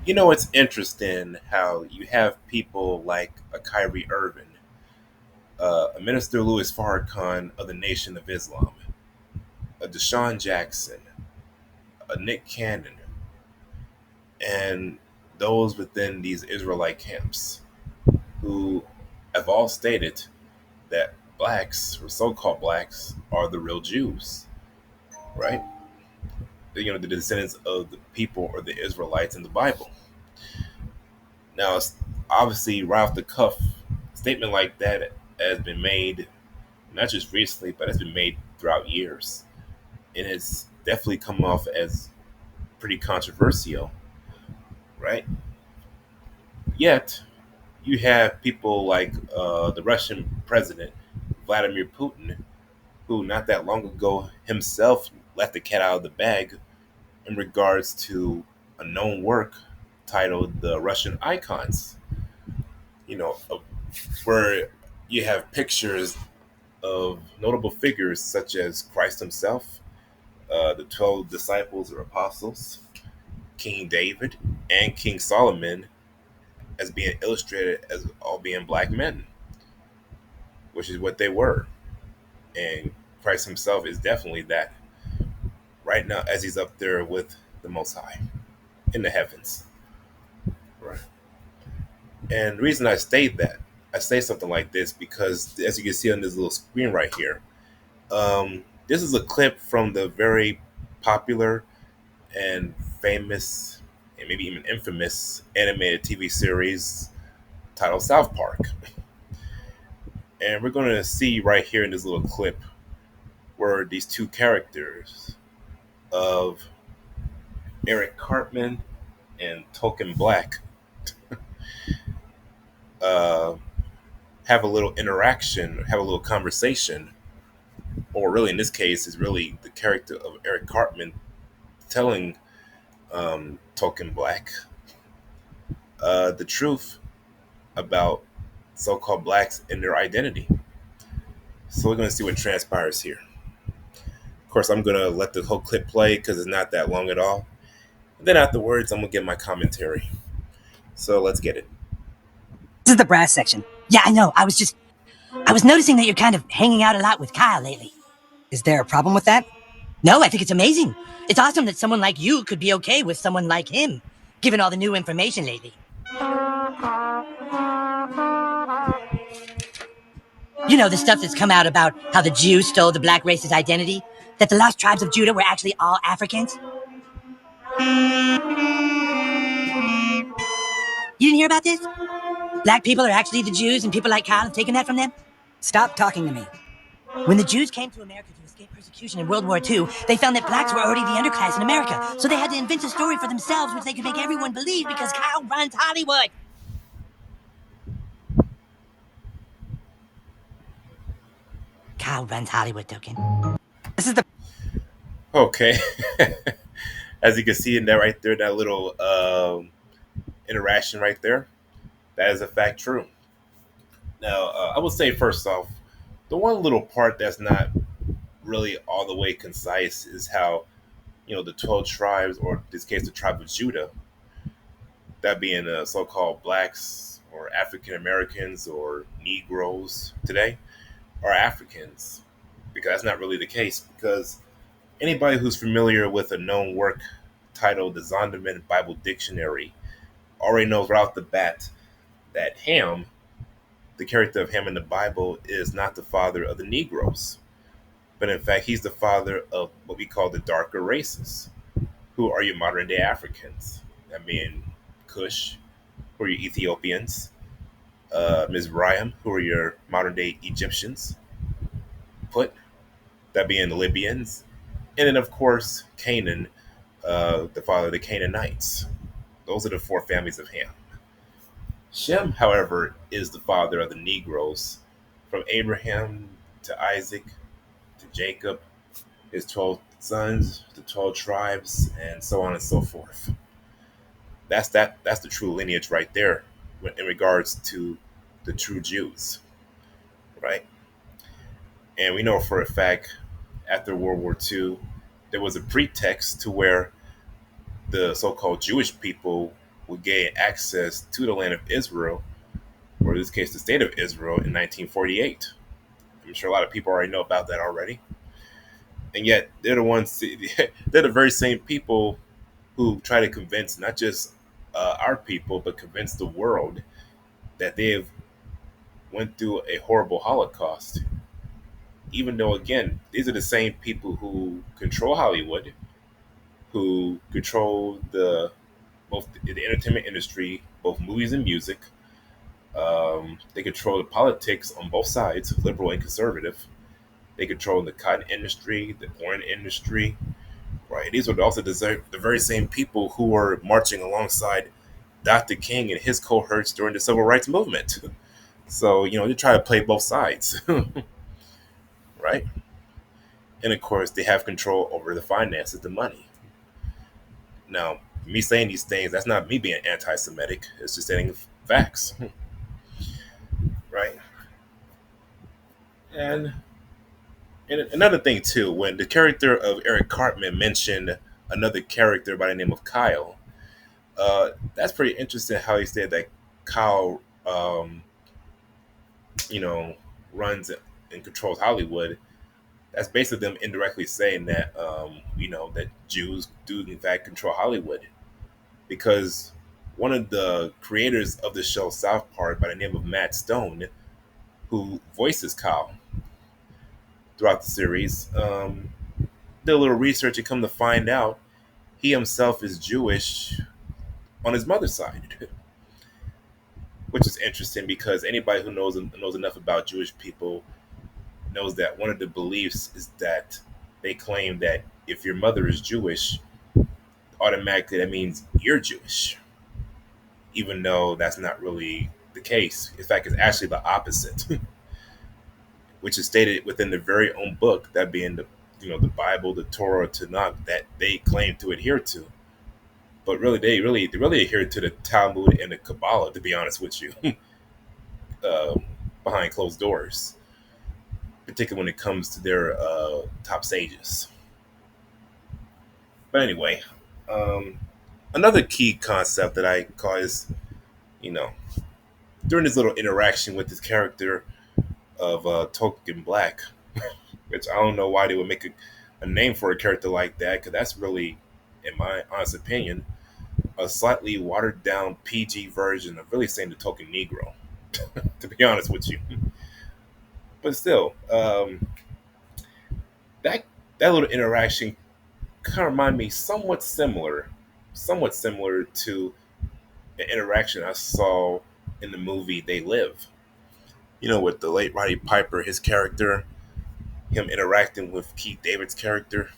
It's interesting how you have people like a Kyrie Irving, a Minister Louis Farrakhan of the Nation of Islam, a Deshaun Jackson, a Nick Cannon, and those within these Israelite camps who have all stated that blacks, or so-called blacks, are the real Jews, right? The descendants of the people or the Israelites in the Bible. Now, it's obviously right off the cuff, a statement like that has been made not just recently, but it's been made throughout years, and it's definitely come off as pretty controversial, right? Yet, you have people like the Russian president Vladimir Putin, who not that long ago himself let the cat out of the bag in regards to a known work titled "The Russian Icons." Where you have pictures of notable figures such as Christ himself, the 12 disciples or apostles, King David, and King Solomon as being illustrated as all being black men, which is what they were. And Christ himself is definitely that right now as he's up there with the Most High in the heavens. Right. And the reason I say something like this because as you can see on this little screen right here, this is a clip from the very popular and famous and maybe even infamous animated TV series titled South Park. And we're going to see right here in this little clip where these two characters of Eric Cartman and Token Black uh, have a little interaction, have a little conversation, or really in this case is really the character of Eric Cartman telling Token Black the truth about so-called blacks and their identity. So we're going to see what transpires here. Of course, I'm going to let the whole clip play because it's not that long at all. And then afterwards, I'm going to give my commentary. So let's get it. This is the brass section. Yeah, I know. I was noticing that you're kind of hanging out a lot with Kyle lately. Is there a problem with that? No, I think it's amazing. It's awesome that someone like you could be okay with someone like him, given all the new information lately. You know, the stuff that's come out about how the Jews stole the black race's identity, that the lost tribes of Judah were actually all Africans. You didn't hear about this? Black people are actually the Jews, and people like Kyle have taken that from them? Stop talking to me. When the Jews came to America to escape persecution in World War II, they found that blacks were already the underclass in America, so they had to invent a story for themselves which they could make everyone believe because Kyle runs Hollywood. Kyle runs Hollywood, Token. This is the Okay. As you can see in that right there, that little interaction right there, that is a fact true. Now, I will say first off, the one little part that's not really all the way concise is how the 12 tribes, or in this case the tribe of Judah, that being so-called blacks or African Americans or Negroes today, are Africans, because that's not really the case. Because anybody who's familiar with a known work titled the Zondervan Bible Dictionary already knows right off the bat that Ham, the character of Ham in the Bible, is not the father of the Negroes, but in fact he's the father of what we call the darker races, who are your modern day Africans. That being Cush, who are your Ethiopians, Mizraim, who are your modern day Egyptians, Put, that being the Libyans, and then of course Canaan, the father of the Canaanites. Those are the four families of Ham. Shem, however, is the father of the Negroes, from Abraham to Isaac to Jacob, his 12 sons, the 12 tribes, and so on and so forth. That's the true lineage right there in regards to the true Jews, right? And we know for a fact after World War II, there was a pretext to where the so-called Jewish people would gain access to the land of Israel, or in this case, the state of Israel, in 1948. I'm sure a lot of people already know about that already. And yet, they're the ones, they're the very same people who try to convince not just our people, but convince the world that they have went through a horrible Holocaust. Even though, again, these are the same people who control Hollywood, who control the both the entertainment industry, both movies and music. They control the politics on both sides, liberal and conservative. They control the cotton industry, the porn industry. Right. These are also the very same people who were marching alongside Dr. King and his cohorts during the civil rights movement. So, they try to play both sides, right? And of course, they have control over the finances, the money. Now, me saying these things, that's not me being anti Semitic. It's just saying facts, right? And, and another thing, too, when the character of Eric Cartman mentioned another character by the name of Kyle, that's pretty interesting how he said that Kyle, you know, runs and controls Hollywood. That's basically them indirectly saying that, that Jews do in fact control Hollywood, because one of the creators of the show South Park, by the name of Matt Stone, who voices Kyle throughout the series, did a little research and come to find out he himself is Jewish on his mother's side, which is interesting because anybody who knows enough about Jewish people knows that one of the beliefs is that they claim that if your mother is Jewish, automatically that means you're Jewish, even though that's not really the case. In fact, it's actually the opposite, which is stated within the very own book, that being the Bible, the Torah, Tanakh, that they claim to adhere to. But really, they really adhere to the Talmud and the Kabbalah. To be honest with you, uh, behind closed doors, particularly when it comes to their top sages. But anyway, um, another key concept that I call is, you know, during this little interaction with this character of Token Black, which I don't know why they would make a name for a character like that, because that's really, in my honest opinion, a slightly watered down PG version of really saying the Token Negro, to be honest with you. But still, that that little interaction kind of remind me somewhat similar to an interaction I saw in the movie They Live. With the late Roddy Piper, his character, him interacting with Keith David's character.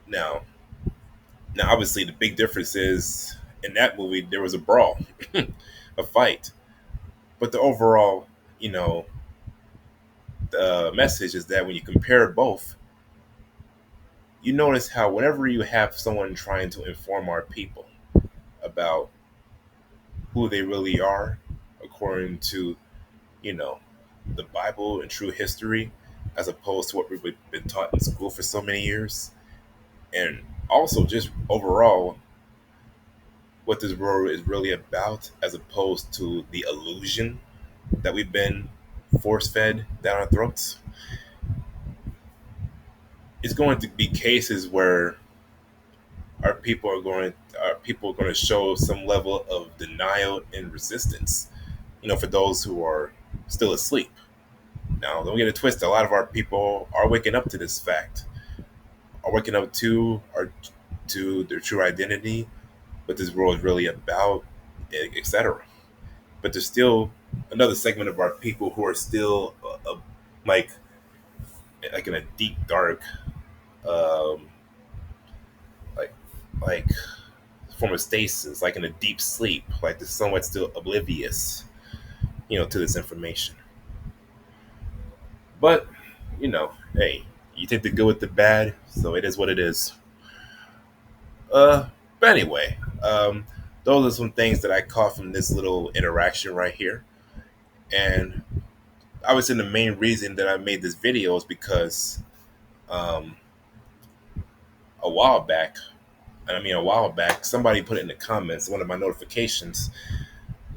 Now, now, obviously, the big difference is in that movie there was a brawl, a fight, but the overall, you know, the message is that when you compare both, you notice how whenever you have someone trying to inform our people about who they really are, according to you know the Bible and true history, as opposed to what we've been taught in school for so many years, and also just overall what this world is really about, as opposed to the illusion that we've been force fed down our throats. It's going to be cases where our people are going to show some level of denial and resistance. For those who are still asleep. Now, don't get it twisted. A lot of our people are waking up to this fact, are waking up to their true identity, what this world is really about, etc. But there's still another segment of our people who are still like like in a deep dark um, like like form of stasis, like in a deep sleep, like they're somewhat still oblivious, to this information. But hey, you take the good with the bad, so it is what it is. But anyway, those are some things that I caught from this little interaction right here. And I would say the main reason that I made this video is because um, a while back I mean, a while back, somebody put it in the comments, one of my notifications,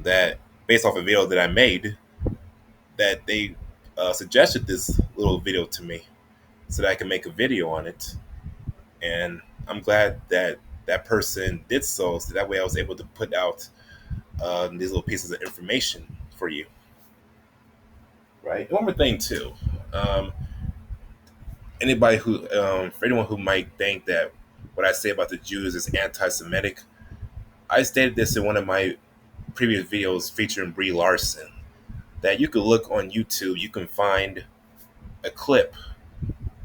that based off a video that I made, that they suggested this little video to me so that I can make a video on it. And I'm glad that that person did so, so that way I was able to put out these little pieces of information for you. Right. One more thing too. Um, Anybody who, for anyone who might think that what I say about the Jews is anti-Semitic, I stated this in one of my previous videos featuring Brie Larson. That you could look on YouTube, you can find a clip.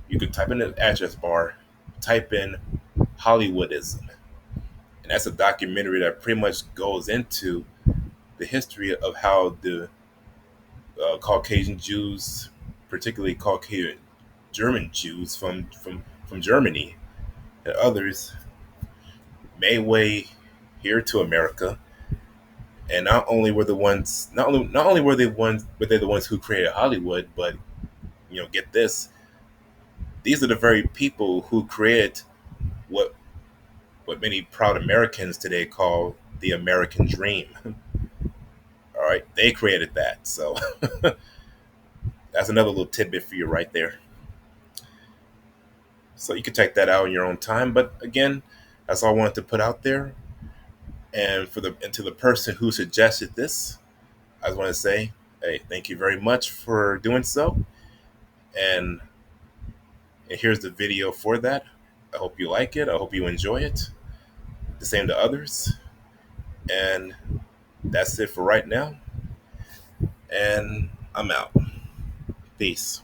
You could type in the address bar, type in Hollywoodism, and that's a documentary that pretty much goes into the history of how the Caucasian Jews, particularly Caucasian German Jews from Germany and others, made way here to America. And not only were they the ones who created Hollywood, but get this, these are the very people who created what what many proud Americans today call the American dream. All right, they created that. So that's another little tidbit for you right there. So you can check that out in your own time. But again, that's all I wanted to put out there. And to the person who suggested this, I just want to say, hey, thank you very much for doing so. And, and here's the video for that. I hope you like it. I hope you enjoy it. The same to others. And that's it for right now. And I'm out. Peace.